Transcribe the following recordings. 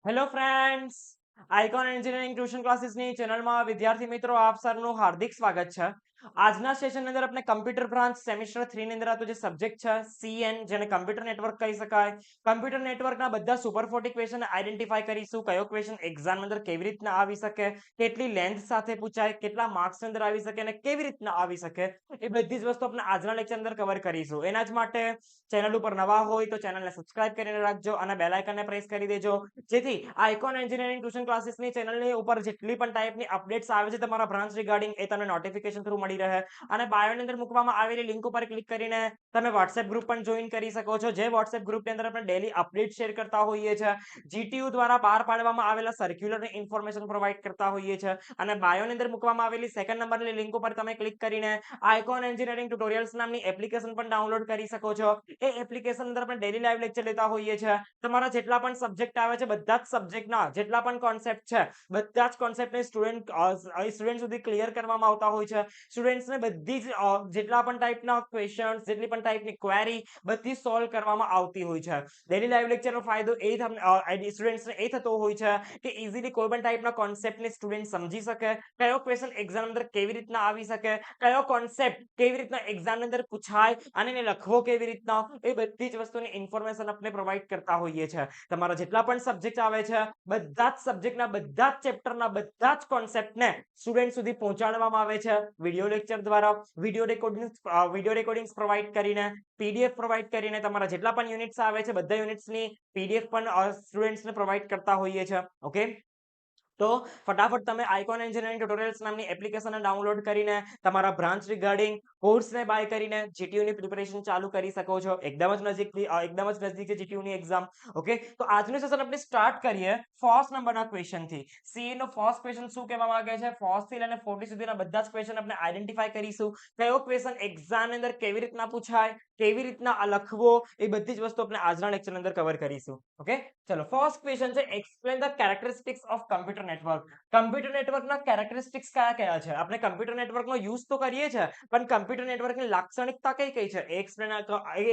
Hello friends, icon engineering tuition ક્લાસીસની ચેનલમાં વિદ્યાર્થી મિત્રો આપ સર્વનું હાર્દિક સ્વાગત છે. આજના સેશનની અંદર આપણે કમ્પ્યુટર બ્રાન્ચ સેમિસ્ટર 3 ની અંદર આવતો જે સબ્જેક્ટ છે સીએન, જેને કમ્પ્યુટર નેટવર્ક કહી શકાય, કમ્પ્યુટર નેટવર્કના બધા સુપર 40 ક્વેશ્ચન આઈડેન્ટિફાઈ કરીશું. કયો ક્વેશ્ચન એક્ઝામ અંદર કેવી રીતના આવી શકે, કેટલી લેન્થ સાથે પૂછાય, કેટલા માર્ક્સ અંદર આવી શકે અને કેવી રીતના આવી શકે, એ બધી જ વસ્તુ આપણે આજના લેક્ચર અંદર કવર કરીશું. એના જ માટે ચેનલ ઉપર નવા હોય તો ચેનલને સબસ્ક્રાઇબ કરીને રાખજો અને બેલ આઇકનને પ્રેસ કરી દેજો, જેથી આઇકોન એન્જિનિયરિંગ ટ્યુશન ક્લાસીસની ચેનલની ઉપર જેટલી પણ ટાઈપની અપડેટ્સ આવે છે તમારા બ્રાન્ચ રિગાર્ડિંગ, એ તમને નોટિફિકેશન થ્રુ મળી રહે. અને બાયોની અંદર મૂકવામાં આવેલી લિંક ઉપર ક્લિક કરીને તમે વોટ્સએપ ગ્રુપ પણ જોઈન કરી શકો છો, જે વોટ્સએપ ગ્રુપની અંદર આપણે ડેલી અપડેટ શેર કરતા હોઈએ છીએ, જીટીયુ દ્વારા બહાર પાડવામાં આવેલા સર્ક્યુલર ઇન્ફોર્મેશન પ્રોવાઈડ કરતા હોઈએ છીએ. અને બાયોની અંદર મૂકવામાં આવેલી સેકન્ડ નંબરની લિંક ઉપર તમે ક્લિક કરીને આઇકોન એન્જિનિયરિંગ ટ્યુટોરિયલ્સ નામની એપ્લિકેશન પણ ડાઉનલોડ કરી શકો છો. એ એપ્લિકેશન અંદર આપણે ડેલી લાઈવ લેક્ચર લેતા હોઈએ છીએ. તમારા જેટલા પણ સબ્જેક્ટ આવે છે, બધા જ સબ્જેક્ટના જેટલા પણ કોન્સેપ્ટ છે, બધા જ કોન્સેપ્ટને સ્ટુડન્ટ સુધી ક્લિયર કરવામાં આવતા હોય છે. સ્ટુડન્ટ્સને બધી જ જેટલા પણ ટાઈપના ક્વેશ્ચન્સ, જેટલી પણ ટાઈપની ક્વેરી, બધી સોલ્વ કરવામાં આવતી હોય છે. ડેલી લાઈવ લેક્ચરનો ફાયદો એ સ્ટુડન્ટ્સને એ થતો હોય છે કે ઇઝીલી કોઈ પણ ટાઈપના કોન્સેપ્ટને સ્ટુડન્ટ સમજી શકે, કયો ક્વેશ્ચન એક્ઝામ અંદર કેવી રીતના આવી શકે, કયો કોન્સેપ્ટ કેવી રીતના એક્ઝામ અંદર પૂછાય અને એને લખવો કેવી રીતના, એ બધી જ વસ્તુની ઇન્ફોર્મેશન આપણે પ્રોવાઈડ કરતા હોઈએ છીએ. તમારા જેટલા પણ સબ્જેક્ટ આવે છે, બધા જ સબ્જેક્ટના બધા જ ચેપ્ટરના બધા જ કોન્સેપ્ટને સ્ટુડન્ટ સુધી પહોંચાડવામાં આવે છે વિડિયો લેક્ચર દ્વારા, વિડિયો રેકોર્ડિંગ્સ પ્રોવાઈડ કરીને, પીડીએફ પ્રોવાઈડ કરીને. તમારા જેટલા પણ યુનિટ્સ આવે છે, બધા યુનિટ્સની પીડીએફ પણ સ્ટુડન્ટ્સને પ્રોવાઈડ કરતા હોઈએ છીએ. ઓકે, તો ફટાફટ તમે આઇકોન એન્જિનિયરિંગ ટ્યુટોરિયલ્સ નામની એપ્લિકેશનને ડાઉનલોડ કરીને તમારા બ્રાન્ચ રિગાર્ડિંગ કોર્સને બાય કરીને જીટીયુની પ્રિપેરેશન ચાલુ કરી શકો છો. એકદમ જ નજીક છે જીટીયુની એક્ઝામ. ઓકે, તો આજનું સેશન આપણે સ્ટાર્ટ કરીએ ફર્સ્ટ નંબરના ક્વેશ્ચનથી. સી નો ફર્સ્ટ ક્વેશ્ચન શું કહેવા માંગે છે, ફર્સ્ટ થી લઈને 40 સુધીના બધા જ ક્વેશ્ચન આપણે આઈડેન્ટિફાઈ કરીશું. કયો ક્વેશ્ચન એક્ઝામ અંદર કેવી રીતના પૂછાય, કેવી રીતના લખવો, એ બધી જ વસ્તુ આપણે આજના લેક્ચર અંદર કવર કરીશું. ઓકે, ચલો ફર્સ્ટ ક્વેશ્ચન છે, explain the characteristics of computer network. Computer નેટવર્કના કેરેક્ટરિસ્ટિક્સ કયા કયા છે? આપણે કમ્પ્યુટર નેટવર્કનો યુઝ તો કરીએ છીએ, પણ કમ્પ્યુટર નેટવર્કની લાક્ષણિકતા કઈ કઈ છે એ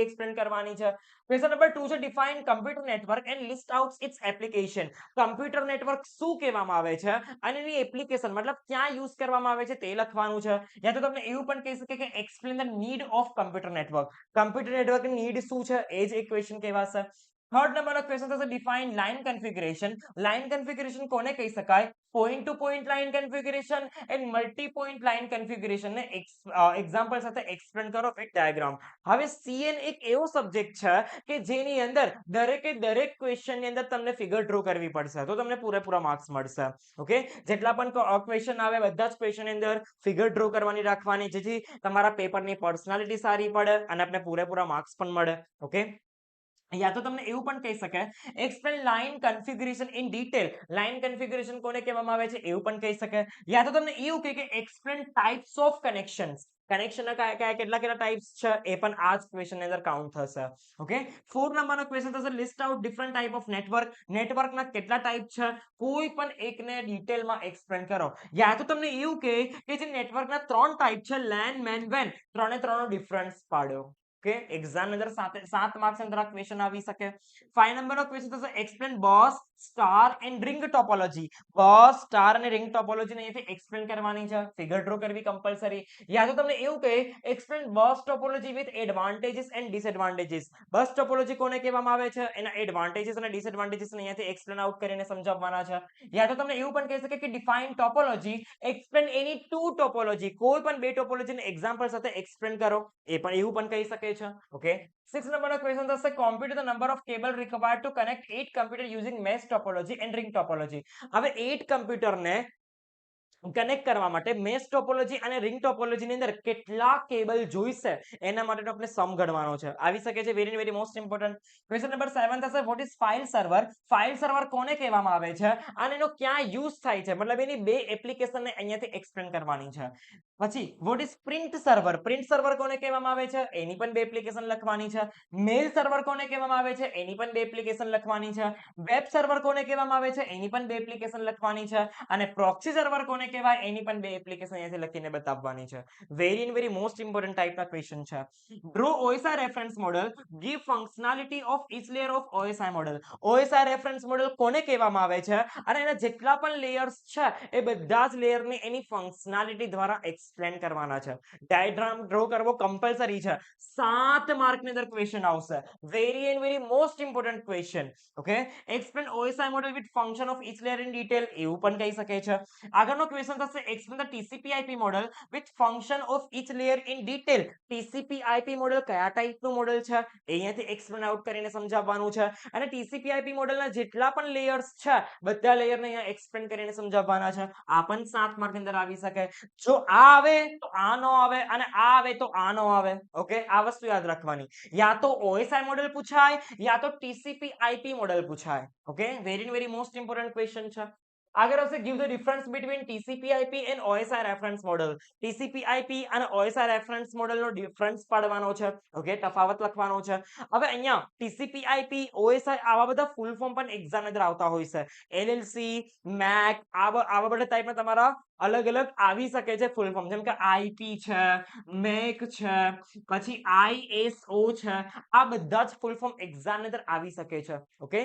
એક્સપ્લેન કરવાની છે. ક્વેશ્ચન નંબર 2 છે, define computer network and list out its application. Computer network શું કહેવામાં આવે છે અને એની એપ્લિકેશન મતલબ ક્યાં યુઝ કરવામાં આવે છે તે લખવાનું છે. યા તો તમને એવું પણ કહી શકે કે explain the need of computer network. Computer નેટવર્કની નીડ શું છે એ જ એક ક્વેશ્ચન કહેવાશે. થર્ડ નંબરનો ક્વેશ્ચન થશે, define line configuration. Line configuration કોને કહી શકાય? Point to point line configuration and multi point line કન્ફિગરેશનને એક્ઝામ્પલ સાથે એક્સપ્લેન કરો વિથ ડાયાગ્રામ. હવે સીએન એક એવો સબ્જેક્ટ છે કે જેની અંદર દરેક ક્વેશ્ચનની અંદર તમને ફિગર ડ્રો કરવી પડશે, તો તમને પૂરેપૂરા માર્ક્સ મળશે. ઓકે, જેટલા પણ ક્વેશ્ચન આવે બધા જ ક્વેશ્ચનની અંદર ફિગર ડ્રો કરવાની રાખવાની, જેથી તમારા પેપરની પર્સનાલિટી સારી પડે અને આપણે પૂરેપૂરા માર્ક્સ પણ મળે. ઓકે, યા તો તમને એવું પણ કહી શકે, explain line configuration in detail. Line configuration કોને કહેવામાં આવે છે એવું પણ કહી શકે. યા તો તમને એવું કહે કે એક્સપ્લેન ટાઇપ્સ ઓફ કનેક્શન્સ. કનેક્શનના કેટલા ટાઇપ્સ છે એ પણ આ જ ક્વેશ્ચનની અંદર કાઉન્ટ થશે. ઓકે, 4 નંબરનો ક્વેશ્ચન થશે, list out different type of network. નેટવર્કના કેટલા ટાઈપ છે, કોઈ પણ એકને ડિટેલમાં એક્સપ્લેન કરો. યા તો તમને એવું કહે કે જે નેટવર્કના 3 ટાઈપ છે, લેન, મેન, વેન, ત્રણનો ડિફરન્સ પાડ્યો. ઓકે, એક્ઝામ અંદર 7 માર્ક્સ અંદર આ ક્વેશ્ચન આવી શકે. 5 નંબરનો ક્વેશ્ચન થશે, explain bus, star and ring topology. Bus, star અને રિંગ ટોપોલોજીને અહીંયાથી એક્સપ્લેન કરવાની છે, ફિગર ડ્રો કરવી કમ્પલસરી. યા તો તમને એવું કહે, explain bus topology with advantages and disadvantages. Bus topology કોને કહેવામાં આવે છે, એના એડવાન્ટેજીસ અને ડિસએડવાન્ટેજીસ અહીંયાથી એક્સપ્લેન આઉટ કરીને સમજાવવાના છે. યા તો તમને એવું પણ કહી શકે કે ડિફાઇન ટોપોલોજી, એક્સપ્લેન એની 2 ટોપોલોજી, કોઈ પણ 2 ટોપોલોજીને એક્ઝામ્પલ સાથે એક્સપ્લેન કરો, એ પણ એવું પણ કહી શકે છે. ઓકે, 6 નંબરનો ક્વેશ્ચન થશે, compute the number of cable required to connect 8 computer using mesh topology and ring topology. હવે 8 કમ્પ્યુટરને કનેક્ટ કરવા માટે મેશ ટોપોલોજી અને રિંગ ટોપોલોજીની અંદર કેટલા કેબલ જોઈશે એના માટેનો આપણે સમ ગણવાનો છે. આવી શકે છે, very most important. Question number 7 થશે, what is file server. File server કોને કહેવામાં આવે છે અને એનો ક્યાં યુઝ થાય છે, મતલબ એની બે એપ્લિકેશનને અહીંયાથી એક્સપ્લેન કરવાની છે. પછી what is print server. Print server કોને કહેવામાં આવે છે, એની પણ બે એપ્લિકેશન લખવાની છે. મેલ સર્વર કોને કહેવામાં આવે છે, એની પણ બે એપ્લિકેશન લખવાની છે. વેબ સર્વર કોને કહેવામાં આવે છે, એની પણ બે એપ્લિકેશન લખવાની છે. અને પ્રોક્સી સર્વર કોને કહેવાય એની પણ બે એપ્લિકેશન અહીંયાથી લખીને બતાવવાની છે. વેરી મોસ્ટ ઇમ્પોર્ટન્ટ ટાઈપના ક્વેશ્ચન છે. Draw OSI reference model, give functionality of each layer of OSI model. OSI reference model કોને કહેવામાં આવે છે અને એના જેટલા પણ લેયર્સ છે એ બધા જ લેયરને એની ફંક્શનાલિટી દ્વારા એક્સપ્લેન કરવાના છે. ડાયાગ્રામ ડ્રો કરવો કમ્પલસરી છે. 7 માર્કની અંદર ક્વેશ્ચન આવશે. Very most important question. Okay, explain OSI model with function of each layer in detail એવું પણ કહી શકે છે. આગળનો ક્વેશ્ચન થશે explain the TCP/IP model with function of each layer in detail. TCP/IP model કયા ટાઈપનું મોડેલ છે એ અહીંયાથી એક્સપ્લેન આઉટ કરીને સમજાવવાનું છે અને TCP/IP મોડેલના જેટલા પણ લેયર્સ છે બધા લેયરને અહીંયા એક્સપ્લેન કરીને સમજાવવાના છે. આ પણ 7 માર્કની અંદર આવી શકે. જો આ આવે તો આ નો આવે અને આ આવે તો આ નો આવે. ઓકે, આ વસ્તુ યાદ રાખવાની. યા તો OSI મોડેલ પૂછાય યા તો TCP/IP મોડેલ પૂછાય. Okay, very most important question છે. આગળ આવશે give the difference between TCP/IP and OSI reference model. TCP/IP અને OSI reference model નો ડિફરન્સ પાડવાનો છે. ઓકે, તફાવત લખવાનો છે. હવે અહીંયા TCP/IP OSI આવા બધા ફૂલ ફોર્મ પણ એક્ઝામ અંદર આવતા હોય છે. LLC MAC આવા બધા ટાઈપના તમારા અલગ આવી શકે છે ફૂલ ફોર્મ, જેમ કે IP છે, MEC છે, પછી ISO છે. આ બધા જ ફૂલ ફોર્મ એક્ઝામ અંદર આવી શકે છે. ઓકે,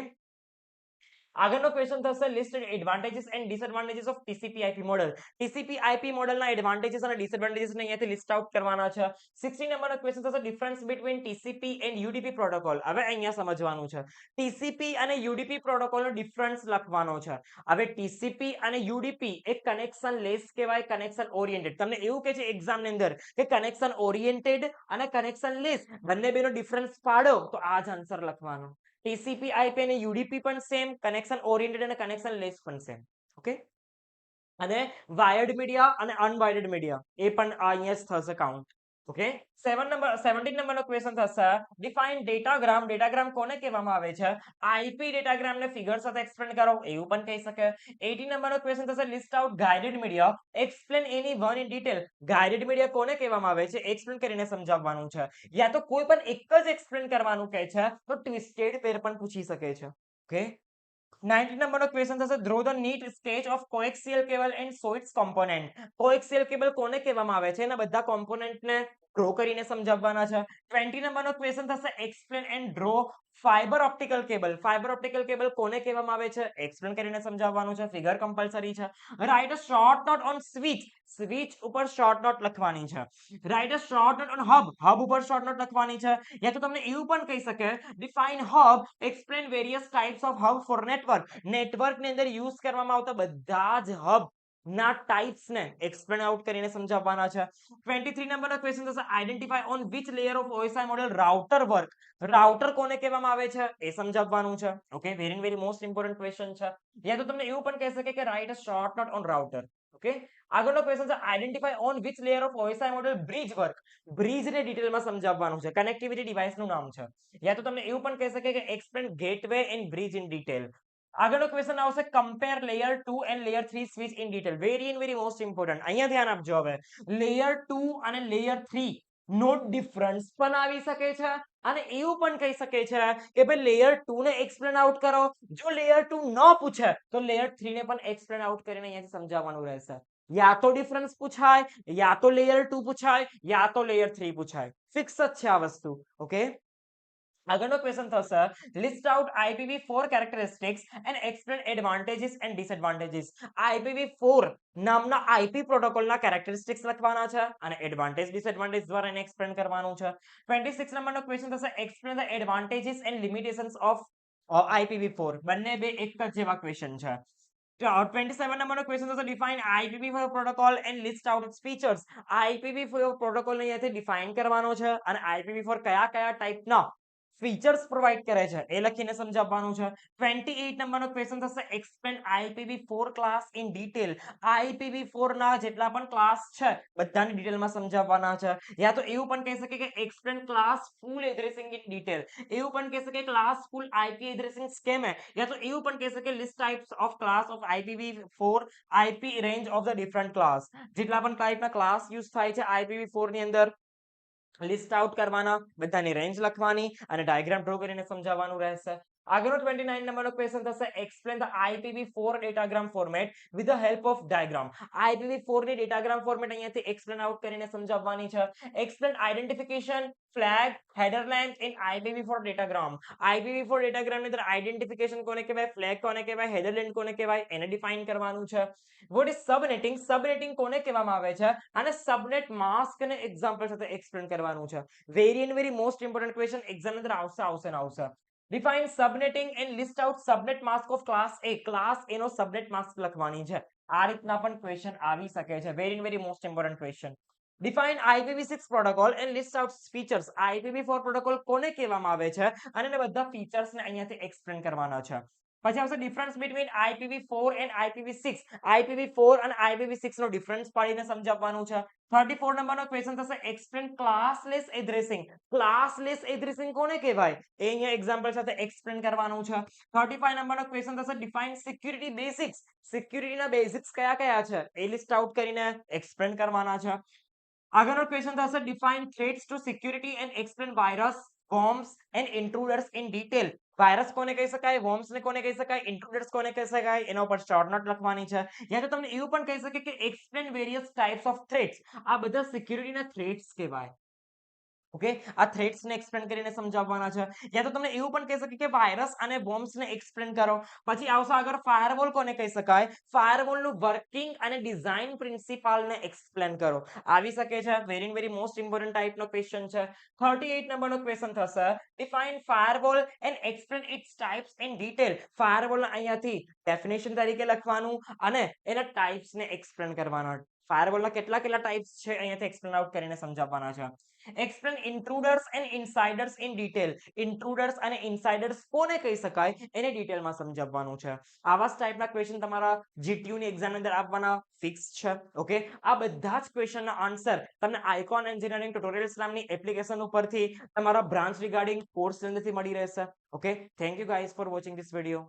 આગળનો ક્વેશ્ચન થશે list advantages and disadvantages of TCP/IP model. TCP/IP મોડેલના એડવાન્ટેજીસ અને ડિસએડવાન્ટેજીસ ને અહીંયાથી લિસ્ટ આઉટ કરવાના છે. 16 નંબરનો ક્વેશ્ચન થશે difference between TCP and UDP protocol. હવે અહીંયા સમજવાનું છે TCP અને UDP પ્રોટોકોલનો ડિફરન્સ લખવાનો છે. હવે TCP અને UDP એક કનેક્શન લેસ કહેવાય, કનેક્શન ઓરિએન્ટેડ. તમને એવું કહે છે એક્ઝામ ની અંદર કે કનેક્શન ઓરિએન્ટેડ અને કનેક્શન લેસ બંને બેનો ડિફરન્સ પાડો તો આ જ આન્સર લખવાનો. TCP/IP અને UDP પણ સેમ, કનેક્શન ઓરિએન્ટેડ અને કનેક્શન લેસ પણ સેમ. ઓકે, અને વાયર્ડ મીડિયા અને અનવાયર્ડ મીડિયા એ પણ અહીંયા જ થશે કાઉન્ટ. ઓકે, 17 નંબરનો ક્વેશ્ચન થશે ડિફાઇન ડેટાગ્રામ. ડેટાગ્રામ કોને કહેવામાં આવે છે? IP ડેટાગ્રામને ફિગર સાથે એક્સપ્લેન કરો એવું પણ કહી શકે. 18 નંબરનો ક્વેશ્ચન થશે list out guided media. Explain any one in detail. Guided media કોને કહેવામાં આવે છે એક્સપ્લેન કરીને સમજાવવાનું છે. યા તો કોઈ પણ એક જ એક્સપ્લેન કરવાનું કહે છે તો ટ્વિસ્ટેડ પેર પણ પૂછી શકે છે. ઓકે, 19 નંબરનો ક્વેશ્ચન થશે draw the neat sketch of coaxial cable and so its component. Coaxial cable કોને કહેવામાં આવે છે એના બધા કોમ્પોનેન્ટને ડ્રો કરીને સમજાવવાના છે. 20 નંબરનો ક્વેશ્ચન થશે explain and draw fibre optical cable. Fibre optical cable કોને કહેવામાં આવે છે એક્સપ્લેન કરીને સમજાવવાનું છે. ફિગર કમ્પલસરી છે. Write a short note on switch. Switch ઉપર શોર્ટ નોટ લખવાની છે. Write a short note on hub. Hub ઉપર શોર્ટ નોટ લખવાની છે. યા તો તમને એવું પણ કહી શકે define hub, explain various types of hub four network. Network ની અંદર યુઝ કરવામાં આવતા બધા જ હબ ના ટાઇપ્સ ને એક્સપ્લેન આઉટ કરીને સમજાવવાના છે. 23 નંબરનો ક્વેશ્ચન થશે identify on which layer of OSI model router work. Router કોને કહેવામાં આવે છે એ સમજાવવાનું છે. Okay, very most important question છે. યા તો તમને એવું પણ કહી શકે કે write a short note on router. Okay, આગળનો ક્વેશ્ચન છે identify on which layer of OSI model bridge work. Bridge ને ડિટેલમાં સમજાવવાનું છે. કનેક્ટિવિટી ડિવાઇસ નું નામ છે. યા તો તમને એવું પણ કહી શકે કે explain gateway and bridge in detail. આગળનો ક્વેશ્ચન આવશે compare layer 2 and layer 3 switch in detail. Very most important. અહીંયા ધ્યાન આપજો. હવે લેયર 2 અને લેયર 3 નો ડિફરન્સ પણ આવી શકે છે અને એવું પણ કહી શકે છે કે ભાઈ લેયર 2 ને એક્સપ્લેન આઉટ કરો. જો લેયર 2 ન પૂછે તો લેયર 3 ને પણ એક્સપ્લેન આઉટ કરીને અહીંયાથી સમજાવવાનું રહેશે. યા તો ડિફરન્સ પૂછાય, યા તો લેયર 2 પૂછાય, યા તો લેયર 3 પૂછાય. ફિક્સ જ છે આ વસ્તુ. ઓકે, આગળનો ક્વેશ્ચન થશે list out IPv4 characteristics and explain advantages and disadvantages. IPv4 નામના IP પ્રોટોકોલના કેરેક્ટરિસ્ટિક્સ લખવાના છે અને એડવાન્ટેજ ડિસએડવાન્ટેજ દ્વારા એને એક્સપ્લેન કરવાનું છે. 26 નંબરનો ક્વેશ્ચન થશે explain the advantages and limitations of IPv4. બંને બે એક જ જેવા ક્વેશ્ચન છે. 27 નંબરનો ક્વેશ્ચન થશે define IPv4 protocol and list out its features. IPv4 protocol ને અહીંયાથી ડિફાઇન કરવાનો છે અને IPv4 કયા ટાઈપના ફીચર્સ પ્રોવાઇડ કરે છે એ લખીને સમજાવવાનું છે. 28 નંબરનો ક્વેશ્ચન થશે explain IPv4 class in detail. IPv4 ના જેટલા પણ ક્લાસ છે બધાની ડિટેલમાં સમજાવવાના છે. યા તો એવું પણ કહી શકે કે explain class full addressing in detail. એવું પણ કહી શકે ક્લાસ ફૂલ IP એડ્રેસિંગ સ્કેમ હે. યા તો એવું પણ કહી શકે list types of class of IPv4 IP range of the different class. જેટલા પણ ટાઈપના ક્લાસ યુઝ થાય છે IPv4 ની અંદર લિસ્ટ આઉટ કરવાના, બધાની રેન્જ લખવાની અને ડાયાગ્રામ ડ્રો કરીને સમજાવવાનું રહેશે. આગળનો 29 નંબરનો ક્વેશ્ચન થશે explain the IPv4 datagram format with the help of diagram. IPv4 ની ડેટાગ્રામ ફોર્મેટ અહીંયાથી એક્સપ્લેન આઉટ કરીને સમજાવવાની છે. Explain identification flag header length in IPv4 datagram. IPv4 ડેટાગ્રામની અંદર આઇડેન્ટિફિકેશન કોને કહેવાય, ફ્લેગ કોને કહેવાય, હેડર લેન્થ કોને કહેવાય એને ડિફાઇન કરવાનું છે. વોટ ઇઝ સબનેટિંગ, સબનેટિંગ કોને કહેવામાં આવે છે અને સબનેટ માસ્ક ને એક્ઝામ્પલ સાથે એક્સપ્લેન કરવાનું છે. Very and very most important question exam અંદર આવશે ને આવશે. Define subnetting and list out subnet mask of class A. Class A નો સબનેટ માસ્ક લખવાની છે. આ રીતના પણ ક્વેશ્ચન આવી શકે છે. Very most important question. Define IPv6 protocol and list out features. IPv4 protocol કોને કહેવામાં આવે છે અને એને બધા ફીચર્સ ને અહીંયાથી એક્સપ્લેન કરવાના છે. પછી આવશે difference between IPv4 and IPv6. IPv4 અને IPv6 નો ડિફરન્સ પાડીને સમજાવવાનું છે. 34 નંબરનો ક્વેશ્ચન થશે એક્સપ્લેન ક્લાસલેસ એડ્રેસિંગ. ક્લાસલેસ એડ્રેસિંગ કોને કહેવાય એ અહીંયા એક્ઝામ્પલ સાથે એક્સપ્લેન કરવાનું છે. 35 નંબરનો ક્વેશ્ચન થશે ડિફાઇન સિક્યુરિટી બેસિક્સ. સિક્યુરિટીના બેસિક્સ કયા કયા છે એ લિસ્ટ આઉટ કરીને એક્સપ્લેન કરવાના છે. આગળનો ક્વેશ્ચન થશે define threats to security and explain virus, worms and intruders in detail. Virus કોને કહી શકાય, worms ને કોને કહી શકાય, intruders કોને કહી શકાય એના ઉપર શોર્ટ નોટ લખવાની છે. યા તો તમને એવું પણ કહી શકે કે explain various types of threats. આ બધા સિક્યુરિટીના થ્રેટ્સ કહેવાય. ઓકે, આ થ્રેટ્સ ને એક્સપ્લેન કરીને સમજાવવાના છે. યા તો તમને એવું પણ કહી શકે કે વાયરસ અને બોમ્બ્સ ને એક્સપ્લેન કરો. પછી આવશે આગળ ફાયરવોલ કોને કહી શકાય, ફાયરવોલ નું વર્કિંગ અને ડિઝાઇન પ્રિન્સિપલ ને એક્સપ્લેન કરો. આવી શકે છે. વેરી મોસ્ટ ઇમ્પોર્ટન્ટ ટાઈપ નો ક્વેશ્ચન છે. 38 નંબરનો ક્વેશ્ચન થશે define firewall and explain its types in detail. Firewall અહીંયાથી ડેફિનેશન તરીકે લખવાનું અને એના ટાઇપ્સ ને એક્સપ્લેન કરવાના. ફાયરવોલના કેટલા ટાઇપ્સ છે અહીંયાથી એક્સપ્લેન આઉટ કરીને સમજાવવાના છે. Explain intruders and insiders in detail. Intruders અને ઇનસાઇડર્સ કોને કહી શકાય એને ડિટેલમાં સમજાવવાનું છે. આવા જ ટાઈપના ક્વેશ્ચન તમારા જીટીયુ ની એક્ઝામ અંદર આપવાના ફિક્સ છે. ઓકે, આ બધા જ ક્વેશ્ચનના આન્સર તમને આઇકોન એન્જિનિયરિંગ ટ્યુટોરિયલ્સ નામની એપ્લિકેશન ઉપરથી તમારા બ્રાન્ચ રિગાર્ડિંગ કોર્સ અંદરથી મળી રહેશે. Okay, thank you guys for watching this video.